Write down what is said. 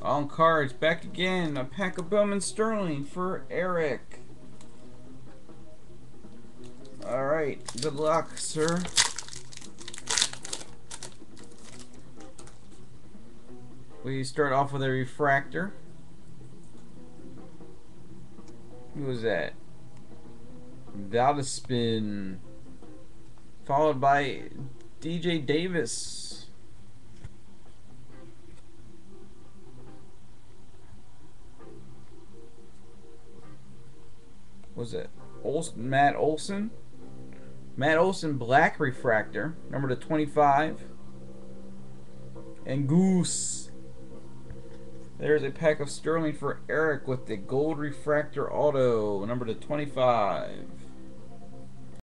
On cards, back again. A pack of Bowman Sterling for Eric. Alright, good luck, sir. We start off with a refractor. Who was that? Valdispin. Followed by DJ Davis. Was it Matt Olson? Matt Olson black refractor, number to 25. And Goose. There's a pack of Sterling for Eric with the gold refractor auto, number to 25.